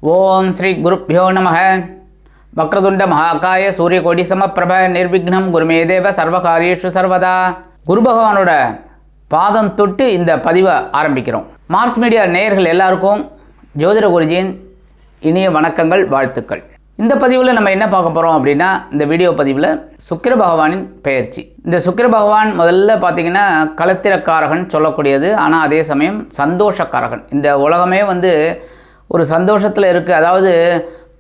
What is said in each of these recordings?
ஓம் ஸ்ரீ குருப்யோ நமः. வக்ரதுண்ட மகாகாய சூரியகோடி சமப்பிரப நிர்விக்னம் குருமே தேவ சர்வகாரியேஷு சர்வதா. குரு பகவானோட பாதம் தொட்டு இந்த பதிவை ஆரம்பிக்கிறோம். மார்ஸ் மீடியா நேயர்கள் எல்லாருக்கும் ஜோதிட குருஜியின் இனிய வணக்கங்கள், வாழ்த்துக்கள். இந்த பதிவில் நம்ம என்ன பார்க்க போகிறோம் அப்படின்னா, இந்த வீடியோ பதிவில் சுக்கிர பகவானின் பெயர்ச்சி. இந்த சுக்கிர பகவான் முதல்ல பார்த்திங்கன்னா களத்திரக்காரகன் சொல்லக்கூடியது, ஆனால் அதே சமயம் சந்தோஷக்காரகன். இந்த உலகமே ஒரு சந்தோஷத்தில் இருக்குது. அதாவது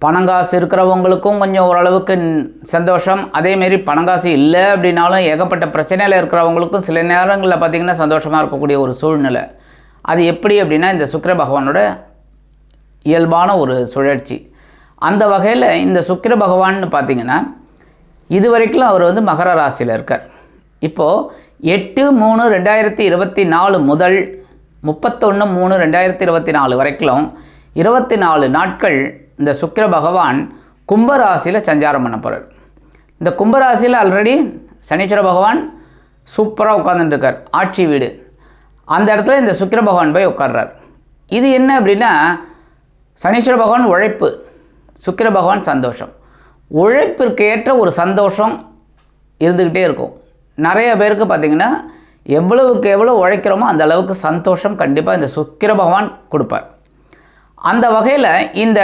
பணங்காசு இருக்கிறவங்களுக்கும் கொஞ்சம் ஓரளவுக்கு சந்தோஷம், அதேமாரி பணங்காசு இல்லை அப்படின்னாலும் ஏகப்பட்ட பிரச்சனையில் இருக்கிறவங்களுக்கும் சில நேரங்களில் பார்த்திங்கன்னா சந்தோஷமாக இருக்கக்கூடிய ஒரு சூழ்நிலை. அது எப்படி அப்படின்னா இந்த சுக்கிர பகவானோட இயல்பான ஒரு சுழற்சி. அந்த வகையில் இந்த சுக்கிர பகவான்னு பார்த்திங்கன்னா இதுவரைக்கும் அவர் மகர ராசியில் இருக்கார். இப்போது 8/3/2024 முதல் 31/3/2024 வரைக்கும் 24 நாட்கள் இந்த சுக்கிர பகவான் கும்பராசியில் சஞ்சாரம் பண்ண போகிறார். இந்த கும்பராசியில் ஆல்ரெடி சனீஸ்வர பகவான் சூப்பராக உட்காந்துட்டுருக்கார், ஆட்சி வீடு. அந்த இடத்துல இந்த சுக்கிர பகவான் போய் உட்கார்றார். இது என்ன அப்படின்னா, சனீஸ்வர பகவான் உழைப்பு, சுக்கிர பகவான் சந்தோஷம். உழைப்பிற்கு ஏற்ற ஒரு சந்தோஷம் இருந்துக்கிட்டே இருக்கும். நிறைய பேருக்கு பார்த்திங்கன்னா எவ்வளவுக்கு எவ்வளோ உழைக்கிறோமோ அந்த அளவுக்கு சந்தோஷம் கண்டிப்பாக இந்த சுக்கிர பகவான் கொடுப்பார். அந்த வகையில் இந்த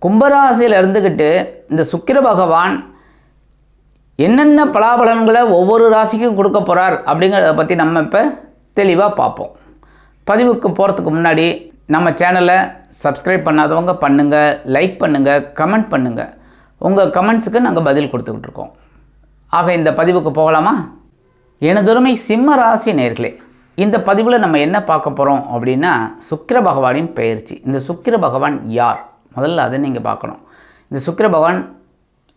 கும்பராசியில் இருந்துக்கிட்டு இந்த சுக்கிர பகவான் என்னென்ன பலாபலன்களை ஒவ்வொரு ராசிக்கும் கொடுக்க போகிறார் அப்படிங்கிறத பற்றி நம்ம இப்போ தெளிவாக பார்ப்போம். பதிவுக்கு போகிறதுக்கு முன்னாடி நம்ம சேனலை சப்ஸ்கிரைப் பண்ணாதவங்க பண்ணுங்கள், லைக் பண்ணுங்கள், கமெண்ட் பண்ணுங்கள். உங்கள் கமெண்ட்ஸுக்கு நாங்கள் பதில் கொடுத்துக்கிட்டு இருக்கோம். ஆக இந்த பதிவுக்கு போகலாமா? எனதொருமை சிம்ம ராசி நேயர்களே, இந்த பதிவில் நம்ம என்ன பார்க்க போகிறோம் அப்படின்னா சுக்கிர பகவானின் பெயர்ச்சி. இந்த சுக்கிர பகவான் யார், முதல்ல அதை நீங்கள் பார்க்கணும். இந்த சுக்கிர பகவான்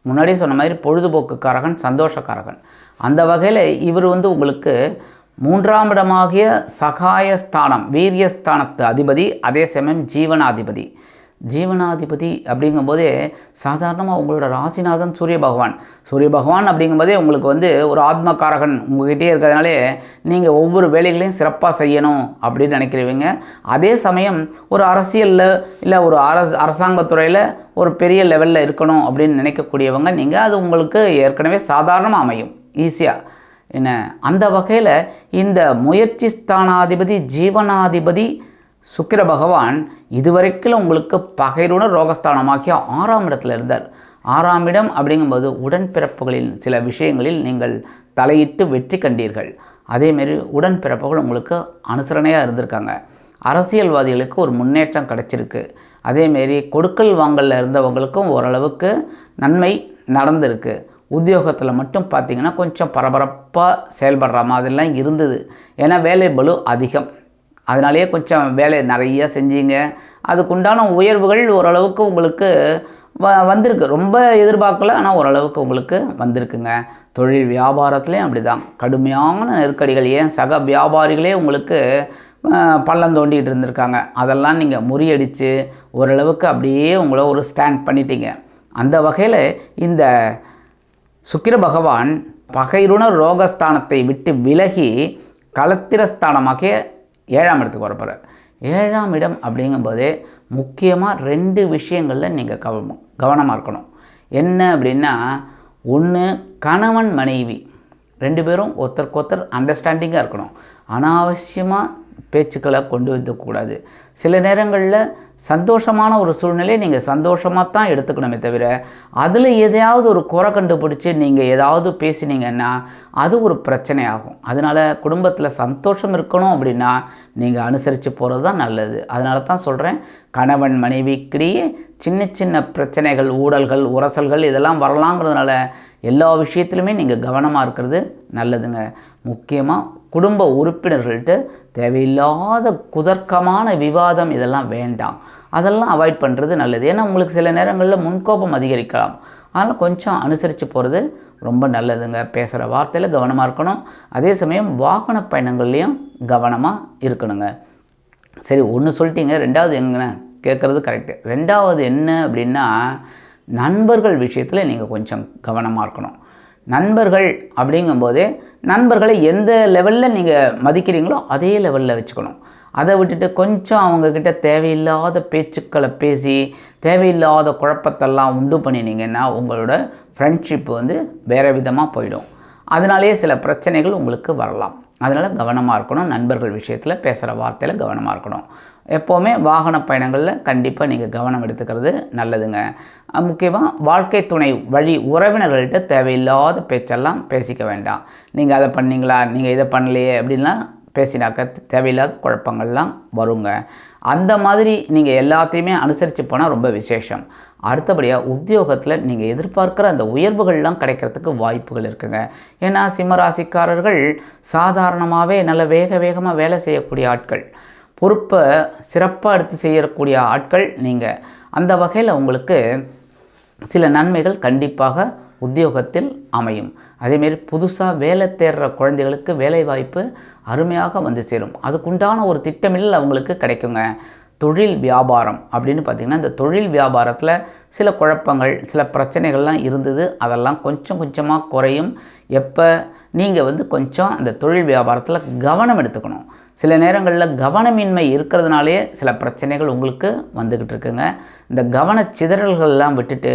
முன்னாடியே சொன்ன மாதிரி பொழுதுபோக்குக்காரகன், சந்தோஷக்காரகன். அந்த வகையில் இவர் உங்களுக்கு 3ஆம் இடமாகிய சகாயஸ்தானம், வீரியஸ்தானத்து அதிபதி, அதே சமயம் ஜீவனாதிபதி. ஜீவனாதிபதி அப்படிங்கும்போதே சாதாரணமாக உங்களோட ராசிநாதன் சூரிய பகவான். சூரிய பகவான் அப்படிங்கும்போதே உங்களுக்கு ஒரு ஆத்மகாரகன் உங்கள்கிட்டே இருக்கிறதுனாலே நீங்கள் ஒவ்வொரு வேலைகளையும் சிறப்பாக செய்யணும் அப்படின்னு நினைக்கிறவங்க. அதே சமயம் ஒரு அரசியலில் இல்லை ஒரு அரசாங்கத்துறையில் ஒரு பெரிய லெவலில் இருக்கணும் அப்படின்னு நினைக்கக்கூடியவங்க நீங்கள், அது உங்களுக்கு ஏற்கனவே சாதாரணமாக அமையும், ஈஸியாக என்ன. அந்த வகையில் இந்த முயற்சி ஸ்தானாதிபதி ஜீவனாதிபதி சுக்கிர பகவான் இதுவரைக்கும் உங்களுக்கு பகைருணர் ரோகஸ்தானமாகிய 6ஆம் இடத்துல இருந்தார். 6ஆம் இடம் அப்படிங்கும்போது உடன்பிறப்புகளின் சில விஷயங்களில் நீங்கள் தலையிட்டு வெற்றி கண்டீர்கள். அதேமாரி உடன்பிறப்புகள் உங்களுக்கு அனுசரணையாக இருந்திருக்காங்க. அரசியல்வாதிகளுக்கு ஒரு முன்னேற்றம் கிடச்சிருக்கு. அதேமாரி கொடுக்கல் வாங்கலில் இருந்தவங்களுக்கும் ஓரளவுக்கு நன்மை நடந்திருக்கு. உத்தியோகத்தில் மட்டும் பார்த்திங்கன்னா கொஞ்சம் பரபரப்பாக செயல்படுற மாதிரிலாம் இருந்தது. ஏன்னா வேலை பளு அதிகம், அதனாலேயே கொஞ்சம் வேலை நிறைய செஞ்சீங்க. அதுக்குண்டான உயர்வுகள் ஓரளவுக்கு உங்களுக்கு வந்திருக்கு. ரொம்ப எதிர்பார்க்கல, ஆனால் ஓரளவுக்கு உங்களுக்கு வந்திருக்குங்க. தொழில் வியாபாரத்துலேயும் அப்படி தான் கடுமையான நெருக்கடிகள், ஏன் சக வியாபாரிகளே உங்களுக்கு பள்ளம் தோண்டிகிட்டு இருந்திருக்காங்க. அதெல்லாம் நீங்கள் முறியடித்து ஓரளவுக்கு அப்படியே உங்களை ஒரு ஸ்டாண்ட் பண்ணிட்டீங்க. அந்த வகையில் இந்த சுக்கிர பகவான் பகைருணர் ரோகஸ்தானத்தை விட்டு விலகி களத்திரஸ்தானமாகிய 7ஆம் இடத்துக்கு வரப்போகிறார். 7ஆம் இடம் அப்படிங்கும்போதே முக்கியமாக 2 விஷயங்களில் நீங்கள் கவனமாக இருக்கணும். என்ன அப்படின்னா, ஒன்று கணவன் மனைவி 2 பேரும் ஒருத்தருக்கொருத்தர் அண்டர்ஸ்டாண்டிங்காக இருக்கணும். அனாவசியமாக பேச்சுக்களை கொண்டு வைக்கக்கூடாது. சில நேரங்களில் சந்தோஷமான ஒரு சூழ்நிலையை நீங்கள் சந்தோஷமாக தான் எடுத்துக்கணுமே தவிர, அதில் எதையாவது ஒரு குறை கண்டுபிடிச்சி நீங்கள் ஏதாவது பேசினீங்கன்னா அது ஒரு பிரச்சனை ஆகும். அதனால் குடும்பத்தில் சந்தோஷம் இருக்கணும் அப்படின்னா நீங்கள் அனுசரித்து போகிறது தான் நல்லது. அதனால தான் சொல்கிறேன், கணவன் மனைவிக்கிடையே சின்ன சின்ன பிரச்சனைகள், ஊடல்கள், உரசல்கள் இதெல்லாம் வரலாங்கிறதுனால எல்லா விஷயத்துலையுமே நீங்கள் கவனமாக இருக்கிறது நல்லதுங்க. முக்கியமாக குடும்ப உறுப்பினர்கள்ட்ட தேவையில்லாத குதர்க்கமான விவாதம் இதெல்லாம் வேண்டாம். அதெல்லாம் அவாய்ட் பண்ணுறது நல்லது. ஏன்னா உங்களுக்கு சில நேரங்களில் முன்கோபம் அதிகரிக்கலாம். அதனால் கொஞ்சம் அனுசரித்து போகிறது ரொம்ப நல்லதுங்க. பேசுகிற வார்த்தையில் கவனமாக இருக்கணும். அதே சமயம் வாகன பயணங்கள்லேயும் கவனமாக இருக்கணுங்க. சரி, ஒன்று சொல்லிட்டீங்க, 2வது எங்கன்னு கேட்குறது கரெக்டு. 2வது என்ன அப்படின்னா, நண்பர்கள் விஷயத்தில் நீங்கள் கொஞ்சம் கவனமாக இருக்கணும். நண்பர்கள் அப்படிங்கும்போதே நண்பர்களை எந்த லெவலில் நீங்கள் மதிக்கிறீங்களோ அதே லெவலில் வச்சுக்கணும். அதை விட்டுட்டு கொஞ்சம் அவங்கக்கிட்ட தேவையில்லாத பேச்சுக்களை பேசி தேவையில்லாத குழப்பத்தெல்லாம் உண்டு பண்ணினீங்கன்னா உங்களோட ஃப்ரெண்ட்ஷிப் வேறு விதமாக போயிடும். அதனாலேயே சில பிரச்சனைகள் உங்களுக்கு வரலாம். அதனால் கவனமாக இருக்கணும். நண்பர்கள் விஷயத்தில் பேசுகிற வார்த்தையில் கவனமாக இருக்கணும். எப்போவுமே வாகன பயணங்களில் கண்டிப்பாக நீங்கள் கவனம் எடுத்துக்கிறது நல்லதுங்க. முக்கியமாக வாழ்க்கை துணை வழி உறவினர்கள்ட்ட தேவையில்லாத பேச்செல்லாம் பேசிக்க வேண்டாம். நீங்கள் அதை பண்ணீங்களா, நீங்கள் இதை பண்ணலையே அப்படின்லாம் பேசினாக்க தேவையில்லாத குழப்பங்கள்லாம் வருங்க. அந்த மாதிரி நீங்கள் எல்லாத்தையுமே அனுசரித்து போனால் ரொம்ப விசேஷம். அடுத்தபடியாக உத்தியோகத்தில் நீங்கள் எதிர்பார்க்குற அந்த உயர்வுகள்லாம் கிடைக்கிறதுக்கு வாய்ப்புகள் இருக்குங்க. ஏன்னா சிம்மராசிக்காரர்கள் சாதாரணமாகவே நல்ல வேகமாக வேலை செய்யக்கூடிய ஆட்கள், பொறுப்பை சிறப்பாக எடுத்து செய்யக்கூடிய ஆட்கள் நீங்கள். அந்த வகையில் உங்களுக்கு சில நன்மைகள் கண்டிப்பாக உத்தியோகத்தில் அமையும். அதேமாரி புதுசாக வேலை தேடுற குழந்தைகளுக்கு வேலை வாய்ப்பு அருமையாக சேரும். அதுக்குண்டான ஒரு திட்டமிடல் அவங்களுக்கு கிடைக்குங்க. தொழில் வியாபாரம் அப்படின்னு பார்த்திங்கன்னா, இந்த தொழில் வியாபாரத்தில் சில குழப்பங்கள் சில பிரச்சனைகள்லாம் இருந்தது. அதெல்லாம் கொஞ்சம் கொஞ்சமாக குறையும். எப்போ நீங்கள் கொஞ்சம் அந்த தொழில் வியாபாரத்தில் கவனம் எடுத்துக்கணும். சில நேரங்களில் கவனமின்மை இருக்கிறதுனாலே சில பிரச்சனைகள் உங்களுக்கு வந்துக்கிட்டு இருக்குங்க. இந்த கவனச்சிதறல்கள்லாம் விட்டுட்டு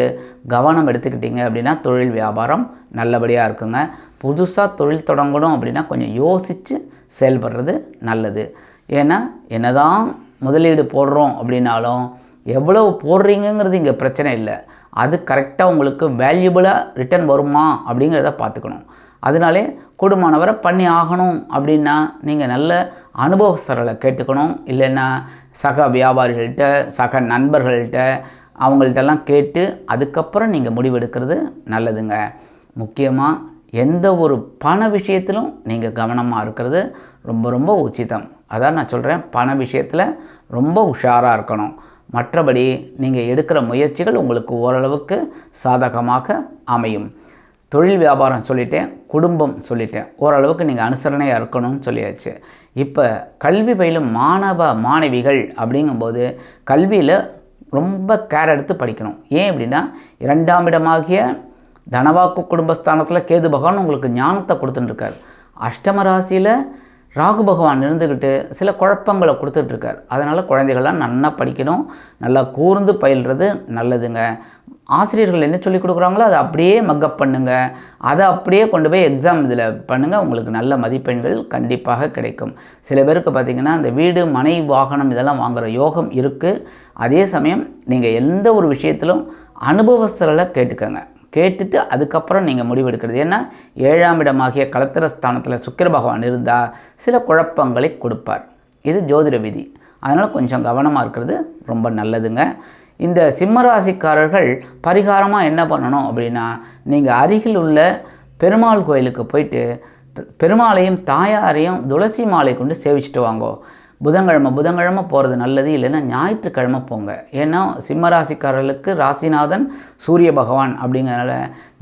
கவனம் எடுத்துக்கிட்டீங்க அப்படின்னா தொழில் வியாபாரம் நல்லபடியாக இருக்குங்க. புதுசாக தொழில் தொடங்கணும் அப்படின்னா கொஞ்சம் யோசித்து செயல்படுறது நல்லது. ஏன்னா என்னதான் முதலீடு போடுறோம் அப்படின்னாலும் எவ்வளவு போடுறீங்கிறது இங்கே பிரச்சனை இல்லை. அது கரெக்டாக உங்களுக்கு வேல்யூபிளாக ரிட்டர்ன் வருமா அப்படிங்கிறத பார்த்துக்கணும். அதனாலே கூடுமானவரை பண்ணி ஆகணும் அப்படின்னா நீங்கள் நல்ல அனுபவஸ்தர்களை கேட்டுக்கணும். இல்லைன்னா சக வியாபாரிகள்கிட்ட சக நண்பர்கள்கிட்ட அவங்கள்ட்டெல்லாம் கேட்டு அதுக்கப்புறம் நீங்கள் முடிவெடுக்கிறது நல்லதுங்க. முக்கியமாக எந்த ஒரு பண விஷயத்திலும் நீங்கள் கவனமாக இருக்கிறது ரொம்ப ரொம்ப உச்சிதம். அதான் நான் சொல்கிறேன், பண விஷயத்தில் ரொம்ப உஷாராக இருக்கணும். மற்றபடி நீங்கள் எடுக்கிற முயற்சிகள் உங்களுக்கு ஓரளவுக்கு சாதகமாக அமையும். தொழில் வியாபாரம் சொல்லிட்டேன், குடும்பம் சொல்லிட்டேன், ஓரளவுக்கு நீங்கள் அனுசரணையாக இருக்கணும்னு சொல்லியாச்சு. இப்போ கல்வி பயிலும் மாணவிகள் அப்படிங்கும்போது கல்வியில் ரொம்ப கேர் எடுத்து படிக்கணும். ஏன் அப்படின்னா 2ஆம் இடமாகிய தனவாக்கு குடும்பஸ்தானத்தில் கேது பகவான் உங்களுக்கு ஞானத்தை கொடுத்துட்டுருக்கார். அஷ்டம ராசியில் ராகு பகவான் இருந்துக்கிட்டு சில குழப்பங்களை கொடுத்துட்ருக்கார். அதனால் குழந்தைகள்லாம் நல்லா படிக்கணும், நல்லா கூர்ந்து பயில்றது நல்லதுங்க. ஆசிரியர்கள் என்ன சொல்லி கொடுக்குறாங்களோ அதை அப்படியே மக்கப் பண்ணுங்கள். அதை அப்படியே கொண்டு போய் எக்ஸாம் இதில் பண்ணுங்கள். உங்களுக்கு நல்ல மதிப்பெண்கள் கண்டிப்பாக கிடைக்கும். சில பேருக்கு பார்த்திங்கன்னா அந்த வீடு மனை வாகனம் இதெல்லாம் வாங்குகிற யோகம் இருக்குது. அதே சமயம் நீங்கள் எந்த ஒரு விஷயத்திலும் அனுபவஸ்தர்களை கேட்டுக்கோங்க. கேட்டுட்டு அதுக்கப்புறம் நீங்கள் முடிவெடுக்கிறது. ஏன்னா 7ஆம் இடமாகிய கலத்திரஸ்தானத்தில் சுக்கிர பகவான் இருந்தால் சில குழப்பங்களை கொடுப்பார். இது ஜோதிட விதி. அதனால் கொஞ்சம் கவனமாக இருக்கிறது ரொம்ப நல்லதுங்க. இந்த சிம்மராசிக்காரர்கள் பரிகாரமாக என்ன பண்ணணும் அப்படின்னா, நீங்கள் அருகில் உள்ள பெருமாள் கோயிலுக்கு போயிட்டு பெருமாளையும் தாயாரையும் துளசி மாலை கொண்டு சேவிச்சுட்டு வாங்கோ. புதன்கிழமை போகிறது நல்லது. இல்லைன்னா ஞாயிற்றுக்கிழமை போங்க. ஏன்னா சிம்மராசிக்காரர்களுக்கு ராசிநாதன் சூரிய பகவான் அப்படிங்கிறனால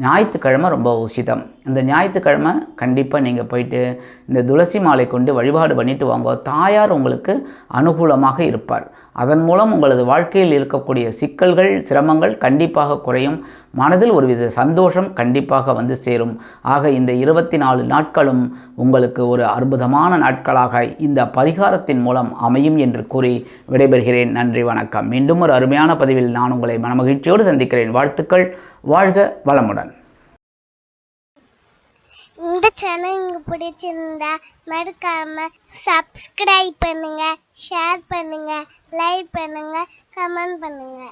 ஞாயிற்றுக்கிழமை ரொம்ப உசிதம். இந்த ஞாயிற்றுக்கிழமை கண்டிப்பாக நீங்கள் போயிட்டு இந்த துளசி மாலை கொண்டு வழிபாடு பண்ணிட்டு வாங்க. தாயார் உங்களுக்கு அனுகூலமாக இருப்பார். அதன் மூலம் உங்களது வாழ்க்கையில் இருக்கக்கூடிய சிக்கல்கள் சிரமங்கள் கண்டிப்பாக குறையும். மனதில் ஒருவித சந்தோஷம் கண்டிப்பாக சேரும். ஆக இந்த 24 நாட்களும் உங்களுக்கு ஒரு அற்புதமான நாட்களாக இந்த பரிகாரத்தின் மூலம் அமையும் என்று கூறி விடைபெறுகிறேன். நன்றி, வணக்கம். மீண்டும் ஒரு அருமையான பதிவில் நான் உங்களை மனமகிழ்ச்சியோடு சந்திக்கிறேன். வாழ்த்துக்கள். வாழ்க வளமுடன். இந்த சேனல் உங்களுக்கு பிடிச்சிருந்தா மறக்காம சப்ஸ்கிரைப் பண்ணுங்க, ஷேர் பண்ணுங்க, லைக் பண்ணுங்க, கமெண்ட் பண்ணுங்க.